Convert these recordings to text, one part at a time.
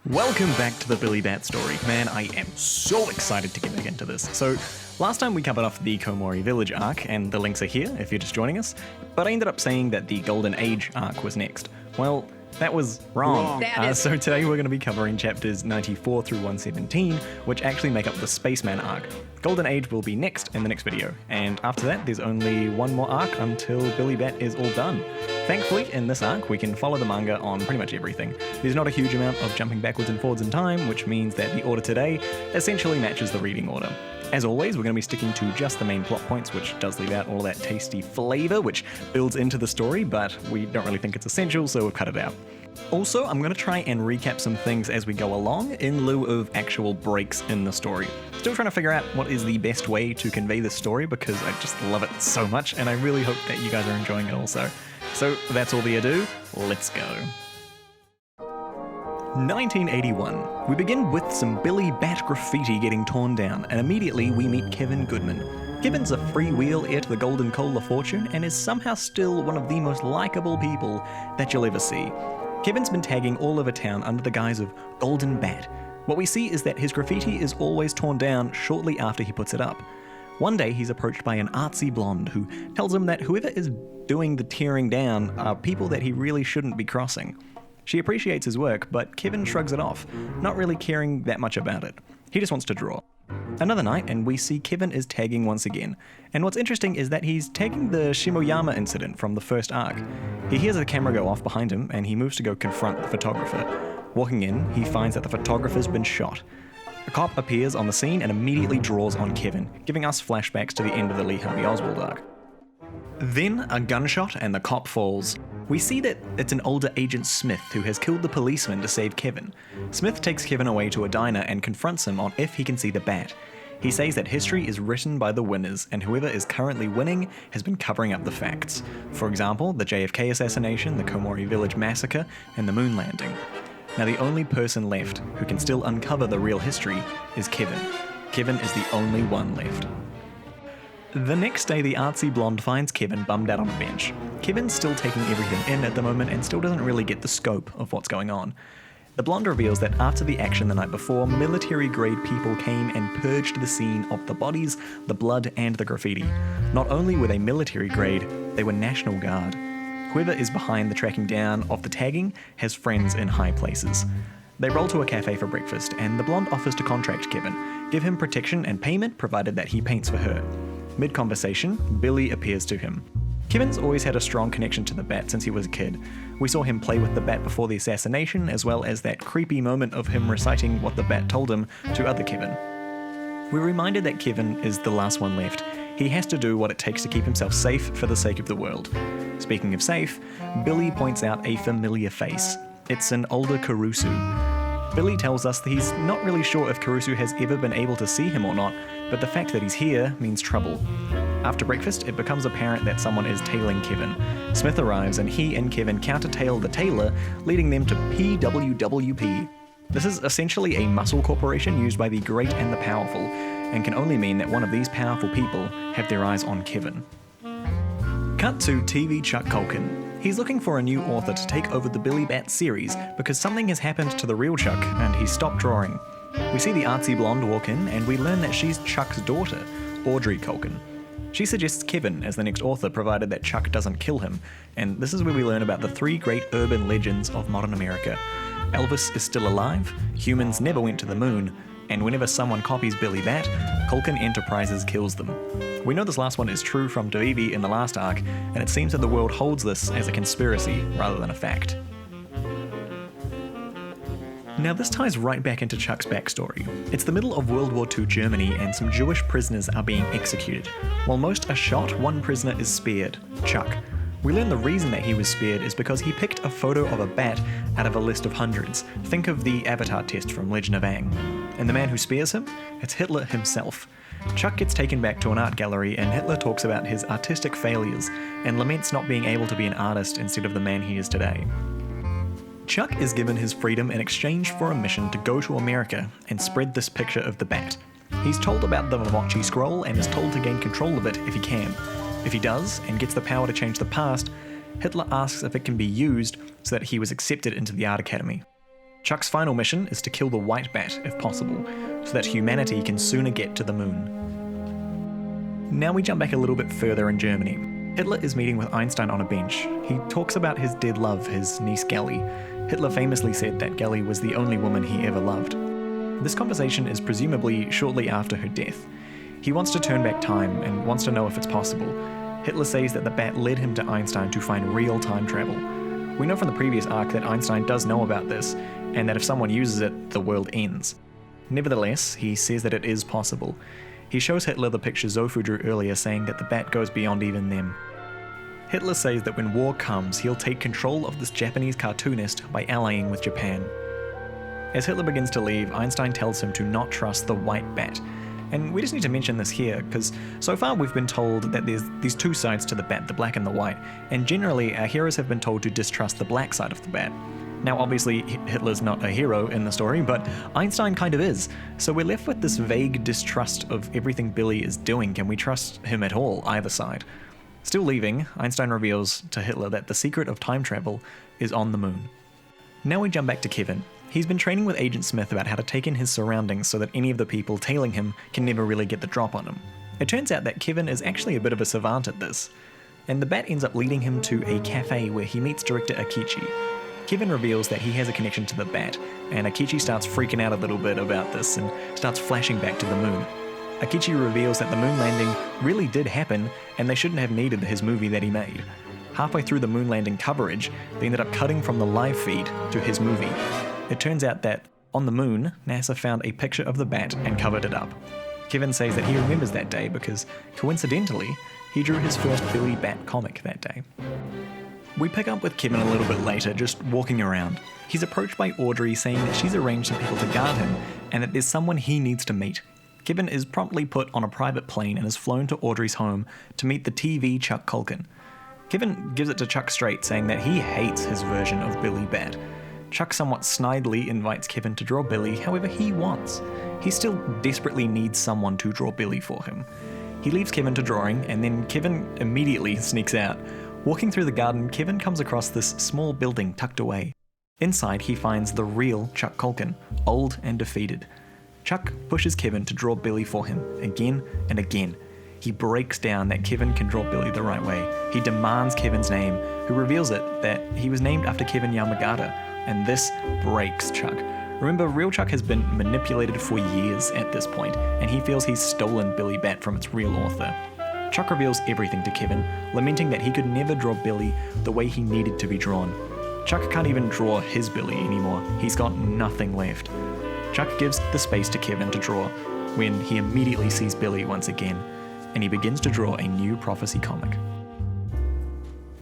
Welcome back to the Billy Bat story. Man, I am so excited to get back into this. So, last time we covered off the Komori Village arc, and the links are here if you're just joining us, but I ended up saying that the Golden Age arc was next. Well, that was wrong. So today we're going to be covering chapters 94 through 117, which actually make up the Spaceman arc. Golden Age will be next in the next video, and after that there's only one more arc until Billy Bat is all done. Thankfully, in this arc, we can follow the manga on pretty much everything. There's not a huge amount of jumping backwards and forwards in time, which means that the order today essentially matches the reading order. As always, we're going to be sticking to just the main plot points, which does leave out all that tasty flavor which builds into the story, but we don't really think it's essential, so we've cut it out. Also, I'm going to try and recap some things as we go along in lieu of actual breaks in the story. Still trying to figure out what is the best way to convey this story because I just love it so much, and I really hope that you guys are enjoying it also. So that's all the ado, let's go. 1981. We begin with some Billy Bat graffiti getting torn down, and immediately we meet Kevin Goodman. Kevin's a freewheel heir to the Golden Cola fortune and is somehow still one of the most likable people that you'll ever see. Kevin's been tagging all over town under the guise of Golden Bat. What we see is that his graffiti is always torn down shortly after he puts it up. One day he's approached by an artsy blonde who tells him that whoever is doing the tearing down are people that he really shouldn't be crossing. She appreciates his work, but Kevin shrugs it off, not really caring that much about it. He just wants to draw. Another night, and we see Kevin is tagging once again. And what's interesting is that he's tagging the Shimoyama incident from the first arc. He hears the camera go off behind him, and he moves to go confront the photographer. Walking in, he finds that the photographer's been shot. A cop appears on the scene and immediately draws on Kevin, giving us flashbacks to the end of the Lee Harvey Oswald arc. Then, a gunshot and the cop falls. We see that it's an older Agent Smith who has killed the policeman to save Kevin. Smith takes Kevin away to a diner and confronts him on if he can see the bat. He says that history is written by the winners, and whoever is currently winning has been covering up the facts. For example, the JFK assassination, the Komori Village massacre, and the moon landing. Now the only person left who can still uncover the real history is Kevin. Kevin is the only one left. The next day, the artsy blonde finds Kevin bummed out on a bench. Kevin's still taking everything in at the moment and still doesn't really get the scope of what's going on. The blonde reveals that after the action the night before, military-grade people came and purged the scene of the bodies, the blood, and the graffiti. Not only were they military-grade, they were National Guard. Whoever is behind the tracking down of the tagging has friends in high places. They roll to a cafe for breakfast, and the blonde offers to contract Kevin, give him protection and payment provided that he paints for her. Mid-conversation, Billy appears to him. Kevin's always had a strong connection to the bat since he was a kid. We saw him play with the bat before the assassination, as well as that creepy moment of him reciting what the bat told him to other Kevin. We're reminded that Kevin is the last one left. He has to do what it takes to keep himself safe for the sake of the world. Speaking of safe, Billy points out a familiar face. It's an older Kurosu. Billy tells us that he's not really sure if Kurosu has ever been able to see him or not, but the fact that he's here means trouble. After breakfast, it becomes apparent that someone is tailing Kevin. Smith arrives and he and Kevin counter-tail the tailor, leading them to PWWP. This is essentially a muscle corporation used by the great and the powerful, and can only mean that one of these powerful people have their eyes on Kevin. Cut to TV Chuck Culkin. He's looking for a new author to take over the Billy Bat series because something has happened to the real Chuck and he's stopped drawing. We see the artsy blonde walk in and we learn that she's Chuck's daughter, Audrey Culkin. She suggests Kevin as the next author provided that Chuck doesn't kill him, and this is where we learn about the three great urban legends of modern America. Elvis is still alive, humans never went to the moon, and whenever someone copies Billy Bat, Culkin Enterprises kills them. We know this last one is true from Doivi in the last arc, and it seems that the world holds this as a conspiracy rather than a fact. Now this ties right back into Chuck's backstory. It's the middle of World War II Germany and some Jewish prisoners are being executed. While most are shot, one prisoner is spared, Chuck. We learn the reason that he was spared is because he picked a photo of a bat out of a list of hundreds. Think of the Avatar test from Legend of Aang. And the man who spares him? It's Hitler himself. Chuck gets taken back to an art gallery and Hitler talks about his artistic failures and laments not being able to be an artist instead of the man he is today. Chuck is given his freedom in exchange for a mission to go to America and spread this picture of the bat. He's told about the Momochi scroll and is told to gain control of it if he can. If he does, and gets the power to change the past, Hitler asks if it can be used so that he was accepted into the art academy. Chuck's final mission is to kill the white bat, if possible, so that humanity can sooner get to the moon. Now we jump back a little bit further in Germany. Hitler is meeting with Einstein on a bench. He talks about his dead love, his niece Gellie. Hitler famously said that Gellie was the only woman he ever loved. This conversation is presumably shortly after her death. He wants to turn back time and wants to know if it's possible. Hitler says that the bat led him to Einstein to find real time travel. We know from the previous arc that Einstein does know about this, and that if someone uses it, the world ends. Nevertheless, he says that it is possible. He shows Hitler the picture Zofu drew earlier, saying that the bat goes beyond even them. Hitler says that when war comes, he'll take control of this Japanese cartoonist by allying with Japan. As Hitler begins to leave, Einstein tells him to not trust the white bat. And we just need to mention this here, because so far we've been told that there's these two sides to the bat, the black and the white, and generally our heroes have been told to distrust the black side of the bat. Now obviously Hitler's not a hero in the story, but Einstein kind of is, so we're left with this vague distrust of everything Billy is doing. Can we trust him at all, either side? Still leaving, Einstein reveals to Hitler that the secret of time travel is on the moon. Now we jump back to Kevin. He's been training with Agent Smith about how to take in his surroundings so that any of the people tailing him can never really get the drop on him. It turns out that Kevin is actually a bit of a savant at this, and the bat ends up leading him to a cafe where he meets director Akichi. Kevin reveals that he has a connection to the bat, and Akichi starts freaking out a little bit about this and starts flashing back to the moon. Akichi reveals that the moon landing really did happen, and they shouldn't have needed his movie that he made. Halfway through the moon landing coverage, they ended up cutting from the live feed to his movie. It turns out that, on the moon, NASA found a picture of the bat and covered it up. Kevin says that he remembers that day because, coincidentally, he drew his first Billy Bat comic that day. We pick up with Kevin a little bit later, just walking around. He's approached by Audrey saying that she's arranged some people to guard him, and that there's someone he needs to meet. Kevin is promptly put on a private plane and is flown to Audrey's home to meet the TV Chuck Culkin. Kevin gives it to Chuck straight, saying that he hates his version of Billy Bat. Chuck somewhat snidely invites Kevin to draw Billy however he wants. He still desperately needs someone to draw Billy for him. He leaves Kevin to drawing, and then Kevin immediately sneaks out. Walking through the garden, Kevin comes across this small building tucked away. Inside, he finds the real Chuck Culkin, old and defeated. Chuck pushes Kevin to draw Billy for him, again and again. He breaks down that Kevin can draw Billy the right way. He demands Kevin's name, who reveals it that he was named after Kevin Yamagata, and this breaks Chuck. Remember, real Chuck has been manipulated for years at this point, and he feels he's stolen Billy Bat from its real author. Chuck reveals everything to Kevin, lamenting that he could never draw Billy the way he needed to be drawn. Chuck can't even draw his Billy anymore. He's got nothing left. Chuck gives the space to Kevin to draw, when he immediately sees Billy once again, and he begins to draw a new Prophecy comic.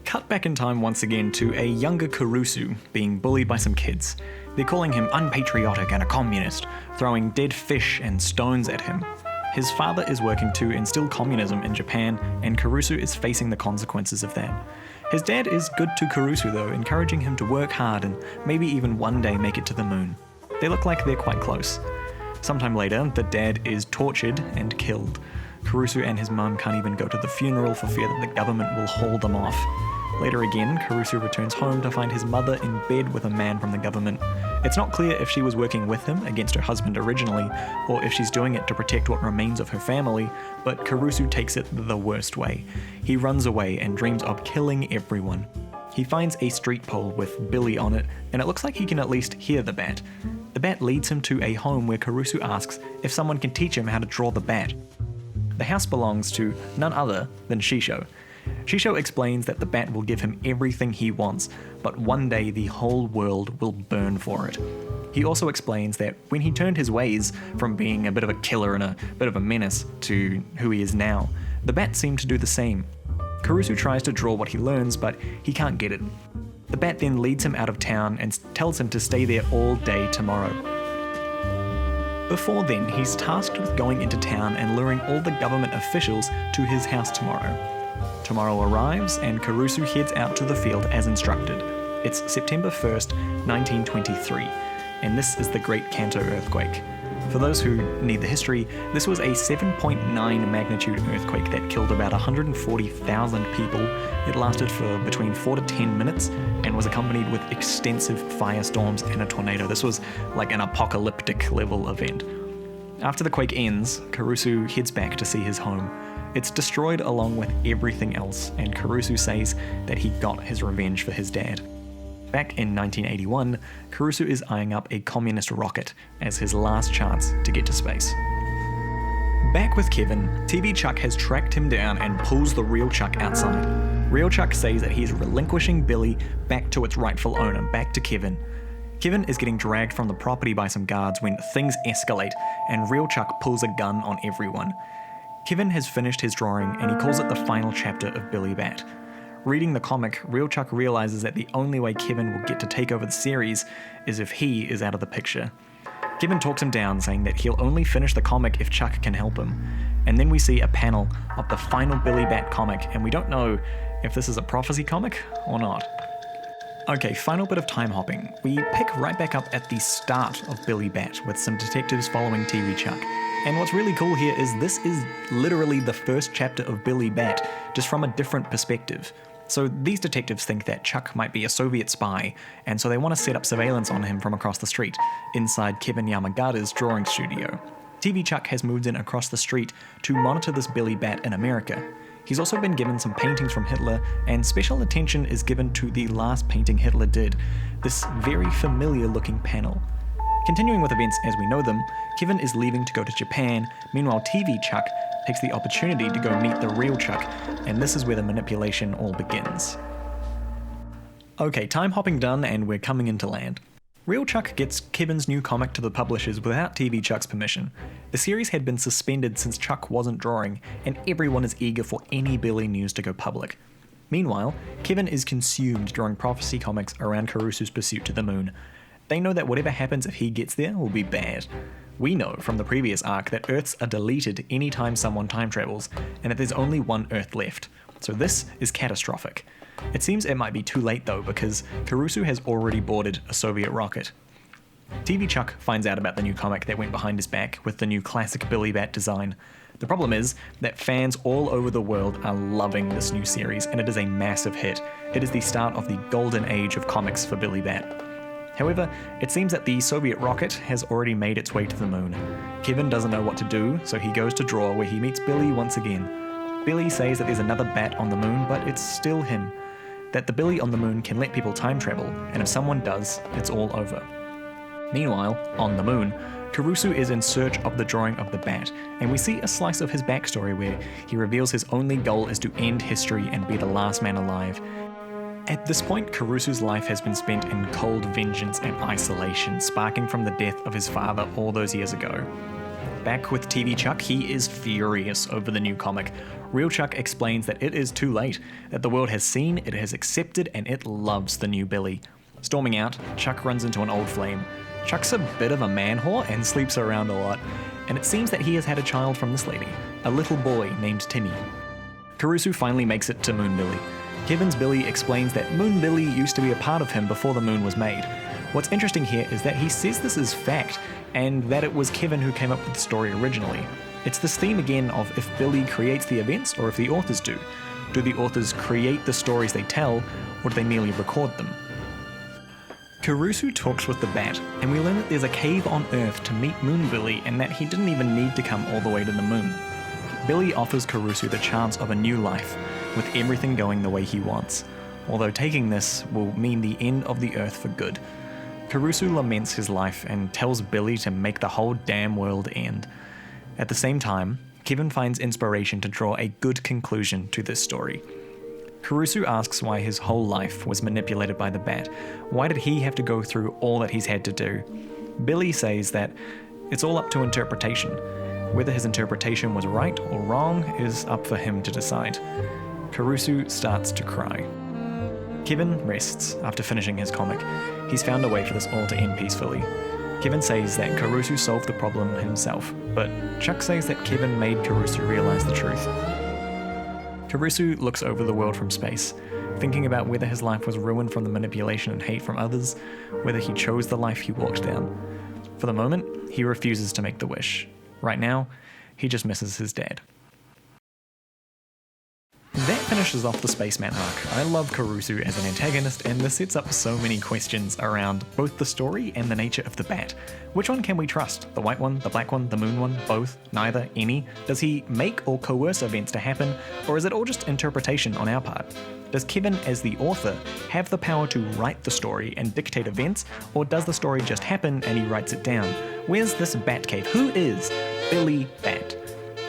Cut back in time once again to a younger Kurosu being bullied by some kids. They're calling him unpatriotic and a communist, throwing dead fish and stones at him. His father is working to instill communism in Japan, and Kurosu is facing the consequences of that. His dad is good to Kurosu though, encouraging him to work hard and maybe even one day make it to the moon. They look like they're quite close. Sometime later, the dad is tortured and killed. Kurosu and his mum can't even go to the funeral for fear that the government will haul them off. Later again, Kurosu returns home to find his mother in bed with a man from the government. It's not clear if she was working with him against her husband originally, or if she's doing it to protect what remains of her family, but Kurosu takes it the worst way. He runs away and dreams of killing everyone. He finds a street pole with Billy on it, and it looks like he can at least hear the bat. The bat leads him to a home where Kurosu asks if someone can teach him how to draw the bat. The house belongs to none other than Shisho. Shisho explains that the bat will give him everything he wants, but one day the whole world will burn for it. He also explains that when he turned his ways from being a bit of a killer and a bit of a menace to who he is now, the bat seemed to do the same. Kurosu tries to draw what he learns, but he can't get it. The bat then leads him out of town and tells him to stay there all day tomorrow. Before then, he's tasked with going into town and luring all the government officials to his house tomorrow. Tomorrow arrives, and Kurosu heads out to the field as instructed. It's September 1st, 1923, and this is the Great Kanto earthquake. For For those who need the history, this was a 7.9 magnitude earthquake that killed about 140,000 people. It lasted for between 4 to 10 minutes and was accompanied with extensive firestorms and a tornado. This was like an apocalyptic level event. After the quake ends, Kurosu heads back to see his home. It's destroyed along with everything else, and Kurosu says that he got his revenge for his dad. Back in 1981, Kurosu is eyeing up a communist rocket as his last chance to get to space. Back with Kevin, TV Chuck has tracked him down and pulls the real Chuck outside. Real Chuck says that he is relinquishing Billy back to its rightful owner, back to Kevin. Kevin is getting dragged from the property by some guards when things escalate, and Real Chuck pulls a gun on everyone. Kevin has finished his drawing, and he calls it the final chapter of Billy Bat. Reading the comic, Real Chuck realizes that the only way Kevin will get to take over the series is if he is out of the picture. Kevin talks him down, saying that he'll only finish the comic if Chuck can help him. And then we see a panel of the final Billy Bat comic, and we don't know if this is a prophecy comic or not. Okay, final bit of time hopping. We pick right back up at the start of Billy Bat with some detectives following TV Chuck. And what's really cool here is this is literally the first chapter of Billy Bat, just from a different perspective. So these detectives think that Chuck might be a Soviet spy, and so they want to set up surveillance on him from across the street, inside Kevin Yamagata's drawing studio. TV Chuck has moved in across the street to monitor this Billy Bat in America. He's also been given some paintings from Hitler, and special attention is given to the last painting Hitler did, this very familiar looking panel. Continuing with events as we know them, Kevin is leaving to go to Japan. Meanwhile, TV Chuck takes the opportunity to go meet the real Chuck, and this is where the manipulation all begins. Okay, time hopping done, and we're coming into land. Real Chuck gets Kevin's new comic to the publishers without TV Chuck's permission. The series had been suspended since Chuck wasn't drawing, and everyone is eager for any Billy news to go public. Meanwhile, Kevin is consumed drawing prophecy comics around Kurosu's pursuit to the moon. They know that whatever happens if he gets there will be bad. We know from the previous arc that Earths are deleted anytime someone time travels, and that there's only one Earth left. So this is catastrophic. It seems it might be too late though, because Kurosu has already boarded a Soviet rocket. TV Chuck finds out about the new comic that went behind his back with the new classic Billy Bat design. The problem is that fans all over the world are loving this new series, and it is a massive hit. It is the start of the golden age of comics for Billy Bat. However, it seems that the Soviet rocket has already made its way to the moon. Kevin doesn't know what to do, so he goes to draw, where he meets Billy once again. Billy says that there's another bat on the moon, but it's still him. That the Billy on the moon can let people time travel, and if someone does, it's all over. Meanwhile, on the moon, Kurosu is in search of the drawing of the bat, and we see a slice of his backstory where he reveals his only goal is to end history and be the last man alive. At this point, Kurosu's life has been spent in cold vengeance and isolation, sparking from the death of his father all those years ago. Back with TV Chuck, he is furious over the new comic. Real Chuck explains that it is too late, that the world has seen, it has accepted, and it loves the new Billy. Storming out, Chuck runs into an old flame. Chuck's a bit of a man-whore and sleeps around a lot, and it seems that he has had a child from this lady, a little boy named Timmy. Kurosu finally makes it to Moon Billy. Kevin's Billy explains that Moon Billy used to be a part of him before the moon was made. What's interesting here is that he says this is fact, and that it was Kevin who came up with the story originally. It's this theme again of if Billy creates the events or if the authors do. Do the authors create the stories they tell, or do they merely record them? Kurosu talks with the bat, and we learn that there's a cave on Earth to meet Moon Billy, and that he didn't even need to come all the way to the moon. Billy offers Kurosu the chance of a new life, with everything going the way he wants, although taking this will mean the end of the Earth for good. Kurosu laments his life and tells Billy to make the whole damn world end. At the same time, Kevin finds inspiration to draw a good conclusion to this story. Kurosu asks why his whole life was manipulated by the bat. Why did he have to go through all that he's had to do? Billy says that it's all up to interpretation. Whether his interpretation was right or wrong is up for him to decide. Kurosu starts to cry. Kevin rests after finishing his comic. He's found a way for this all to end peacefully. Kevin says that Kurosu solved the problem himself, but Chuck says that Kevin made Kurosu realize the truth. Kurosu looks over the world from space, thinking about whether his life was ruined from the manipulation and hate from others, whether he chose the life he walked down. For the moment, he refuses to make the wish. Right now, he just misses his dad. That finishes off the Spaceman arc. I love Kurosu as an antagonist, and this sets up so many questions around both the story and the nature of the bat. Which one can we trust? The white one, the black one, the moon one, both, neither, any? Does he make or coerce events to happen, or is it all just interpretation on our part? Does Kevin, as the author, have the power to write the story and dictate events, or does the story just happen and he writes it down? Where's this Batcave? Who is Billy Bat?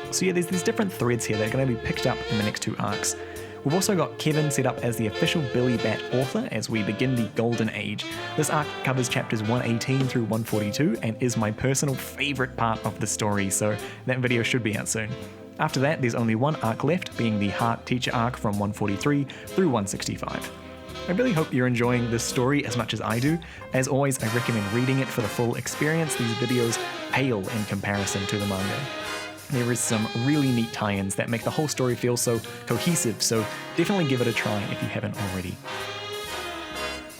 So yeah, there's these different threads here that are going to be picked up in the next 2 arcs. We've also got Kevin set up as the official Billy Bat author as we begin the Golden Age. This arc covers chapters 118 through 142 and is my personal favourite part of the story, so that video should be out soon. After that, there's only 1 arc left, being the Heart Teacher arc from 143 through 165. I really hope you're enjoying this story as much as I do. As always, I recommend reading it for the full experience. These videos pale in comparison to the manga. There is some really neat tie-ins that make the whole story feel so cohesive, so definitely give it a try if you haven't already.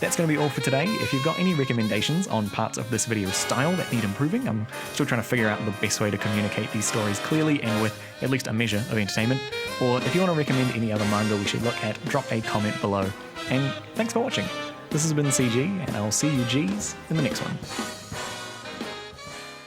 That's going to be all for today. If you've got any recommendations on parts of this video's style that need improving, I'm still trying to figure out the best way to communicate these stories clearly and with at least a measure of entertainment. Or if you want to recommend any other manga we should look at, drop a comment below. And thanks for watching. This has been CG, and I'll see you Gs in the next one.